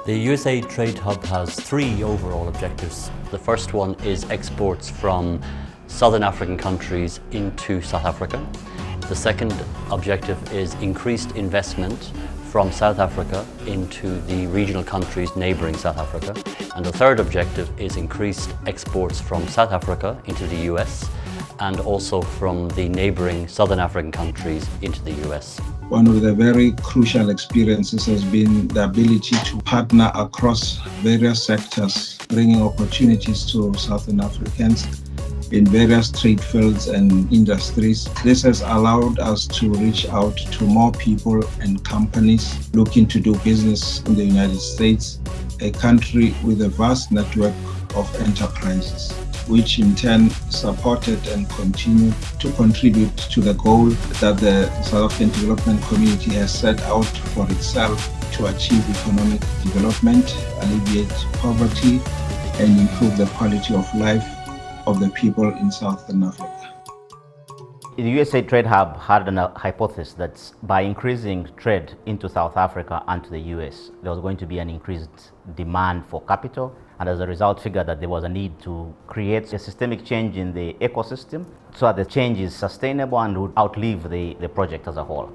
The USAID TradeHub has three overall objectives. The first one is exports from Southern African countries into South Africa. The second objective is increased investment from South Africa into the regional countries neighbouring South Africa. And the third objective is increased exports from South Africa into the US and also from the neighbouring Southern African countries into the US. One of the very crucial experiences has been the ability to partner across various sectors, bringing opportunities to Southern Africans in various trade fields and industries. This has allowed us to reach out to more people and companies looking to do business in the United States, a country with a vast network of enterprises, which in turn supported and continued to contribute to the goal that the South African Development Community has set out for itself to achieve economic development, alleviate poverty, and improve the quality of life of the people in Southern Africa. The USAID TradeHub had a hypothesis that by increasing trade into South Africa and to the US, there was going to be an increased demand for capital, and as a result figured that there was a need to create a systemic change in the ecosystem so that the change is sustainable and would outlive the project as a whole.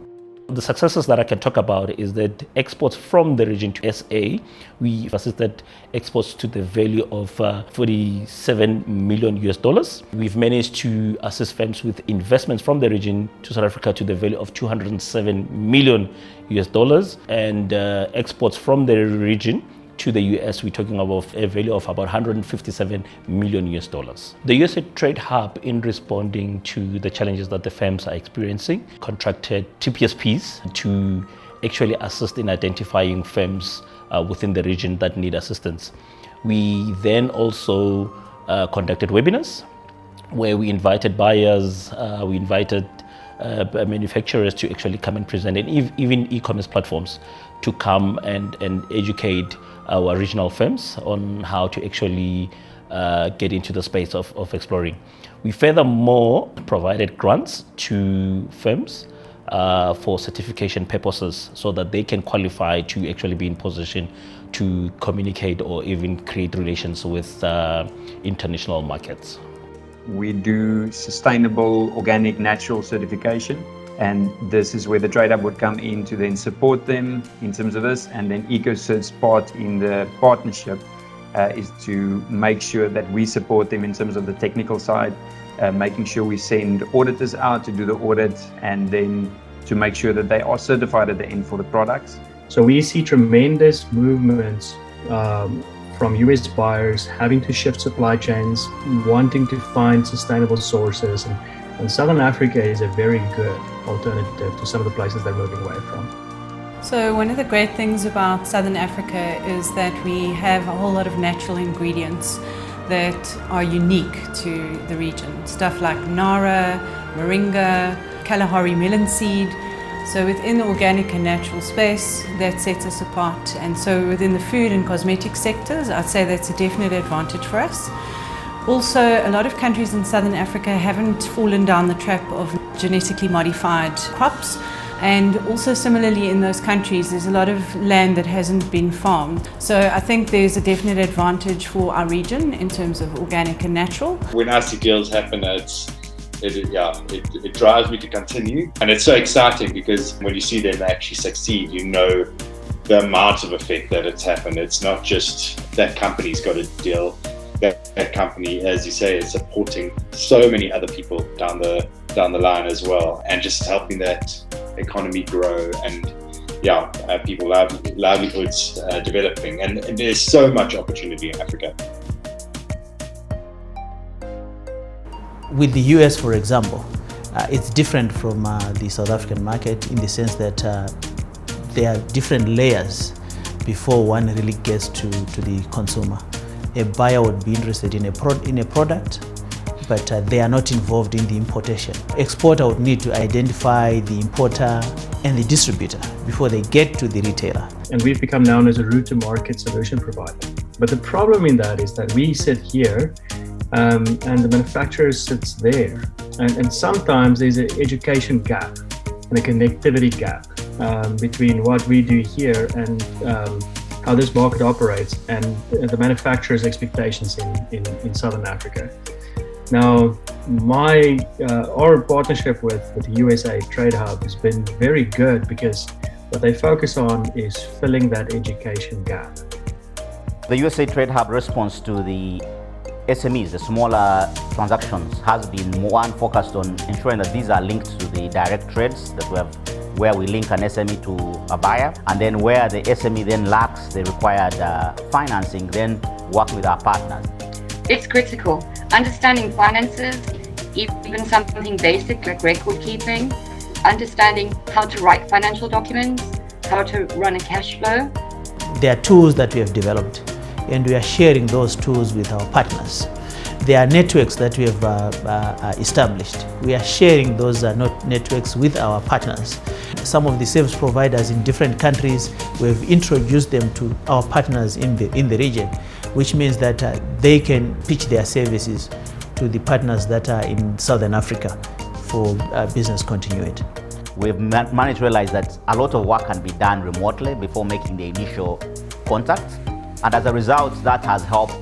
The successes that I can talk about is that exports from the region to SA, we assisted exports to the value of $47 million US. We've managed to assist firms with investments from the region to South Africa to the value of $207 million US, and exports from the region to the US, we're talking about a value of about $157 million US. The USAID TradeHub, in responding to the challenges that the firms are experiencing, contracted TPSPs to actually assist in identifying firms within the region that need assistance. We then also conducted webinars where we invited buyers, we invited manufacturers to actually come and present, and even e-commerce platforms to come and educate our regional firms on how to actually get into the space of exploring. We furthermore provided grants to firms for certification purposes so that they can qualify to actually be in position to communicate or even create relations with international markets. We do sustainable, organic, natural certification. And this is where the TradeHub would come in to then support them in terms of this. And then EcoCert's part in the partnership is to make sure that we support them in terms of the technical side, making sure we send auditors out to do the audit, and then to make sure that they are certified at the end for the products. So we see tremendous movements from US buyers having to shift supply chains, wanting to find sustainable sources. And Southern Africa is a very good alternative to some of the places they're moving away from. So one of the great things about Southern Africa is that we have a whole lot of natural ingredients that are unique to the region. Stuff like Nara, Moringa, Kalahari melon seed. So within the organic and natural space, that sets us apart. And so within the food and cosmetic sectors, I'd say that's a definite advantage for us. Also, a lot of countries in Southern Africa haven't fallen down the trap of genetically modified crops. And also similarly in those countries, there's a lot of land that hasn't been farmed. So I think there's a definite advantage for our region in terms of organic and natural. When I see deals happen, it drives me to continue. And it's so exciting because when you see them actually succeed, you know the amount of effect that it's happened. It's not just that company's got a deal. That company, as you say, is supporting so many other people down the line as well, and just helping that economy grow and people livelihoods developing, and there's so much opportunity in Africa. With the US, for example, it's different from the South African market in the sense that there are different layers before one really gets to the consumer. A buyer would be interested in a product, but they are not involved in the importation. Exporter would need to identify the importer and the distributor before they get to the retailer. And we've become known as a route to market solution provider. But the problem in that is that we sit here and the manufacturer sits there. And sometimes there's an education gap and a connectivity gap between what we do here and how this market operates and the manufacturers' expectations in Southern Africa. Now, our partnership with the USAID TradeHub has been very good because what they focus on is filling that education gap. The USAID TradeHub response to the SMEs, the smaller transactions, has been one focused on ensuring that these are linked to the direct trades that we have, where we link an SME to a buyer, and then where the SME then lacks the required financing, then work with our partners. It's critical. Understanding finances, even something basic like record keeping, understanding how to write financial documents, how to run a cash flow. There are tools that we have developed, and we are sharing those tools with our partners. There are networks that we have established. We are sharing those networks with our partners. Some of the service providers in different countries, we've introduced them to our partners in the region, which means that they can pitch their services to the partners that are in Southern Africa for business continuity. We've managed to realize that a lot of work can be done remotely before making the initial contact. And as a result, that has helped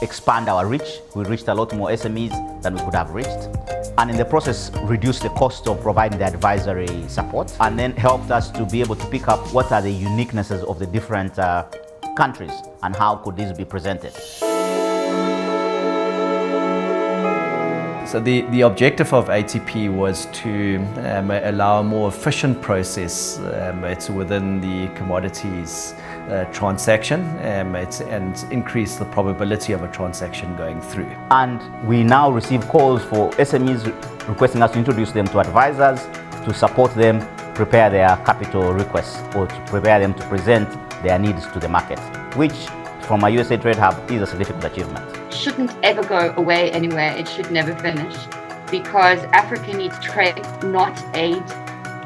expand our reach. We reached a lot more SMEs than we could have reached. And in the process, reduce the cost of providing the advisory support, and then helped us to be able to pick up what are the uniquenesses of the different countries and how could these be presented. So the objective of ATP was to allow a more efficient process it's within the commodities transaction and increase the probability of a transaction going through. And we now receive calls for SMEs requesting us to introduce them to advisors to support them prepare their capital requests or to prepare them to present their needs to the market, which from a USAID TradeHub is a significant achievement. Shouldn't ever go away anywhere. It should never finish, because Africa needs trade, not aid.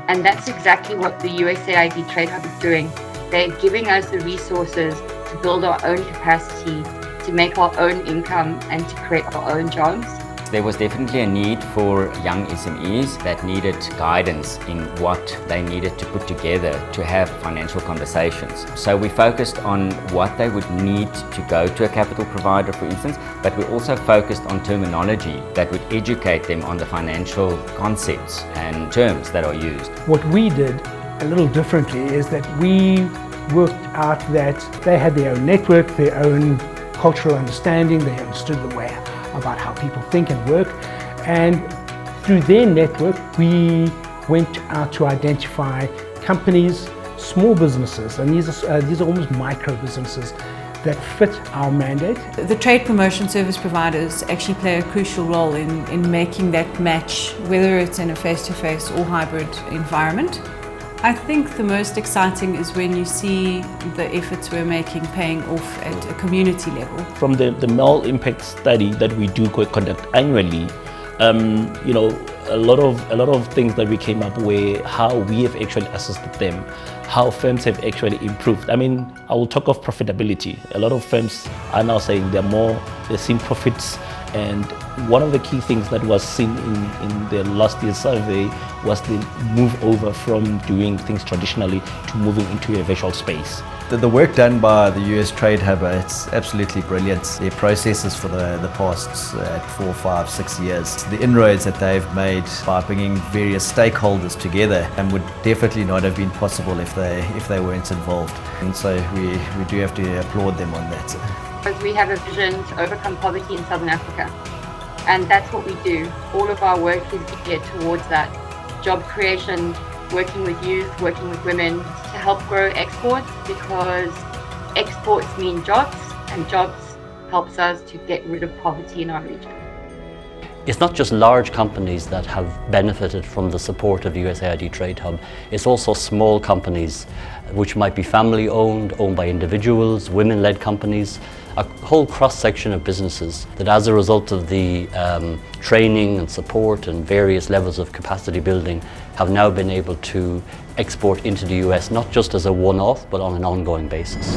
And that's exactly what the USAID TradeHub is doing. They're giving us the resources to build our own capacity, to make our own income, and to create our own jobs. There was definitely a need for young SMEs that needed guidance in what they needed to put together to have financial conversations. So we focused on what they would need to go to a capital provider, for instance, but we also focused on terminology that would educate them on the financial concepts and terms that are used. What we did a little differently is that we worked out that they had their own network, their own cultural understanding, they understood the way about how people think and work, and through their network we went out to identify companies, small businesses, and these are almost micro businesses that fit our mandate. The trade promotion service providers actually play a crucial role in making that match, whether it's in a face-to-face or hybrid environment. I think the most exciting is when you see the efforts we're making paying off at a community level. From the Mel Impact Study that we do conduct annually, a lot of things that we came up with, how we have actually assisted them, how firms have actually improved. I mean, I will talk of profitability. A lot of firms are now saying they're seeing profits. And one of the key things that was seen in the last year's survey was the move over from doing things traditionally to moving into a virtual space. The work done by the US TradeHub, it's absolutely brilliant. Their processes for the past 4, 5, 6 years, the inroads that they've made by bringing various stakeholders together, and would definitely not have been possible if they weren't involved. And so we do have to applaud them on that. We have a vision to overcome poverty in Southern Africa, and that's what we do. All of our work is geared towards that. Job creation, working with youth, working with women to help grow exports, because exports mean jobs, and jobs helps us to get rid of poverty in our region. It's not just large companies that have benefited from the support of USAID TradeHub, it's also small companies which might be family owned by individuals, women-led companies, a whole cross-section of businesses that as a result of the training and support and various levels of capacity building have now been able to export into the US, not just as a one-off but on an ongoing basis.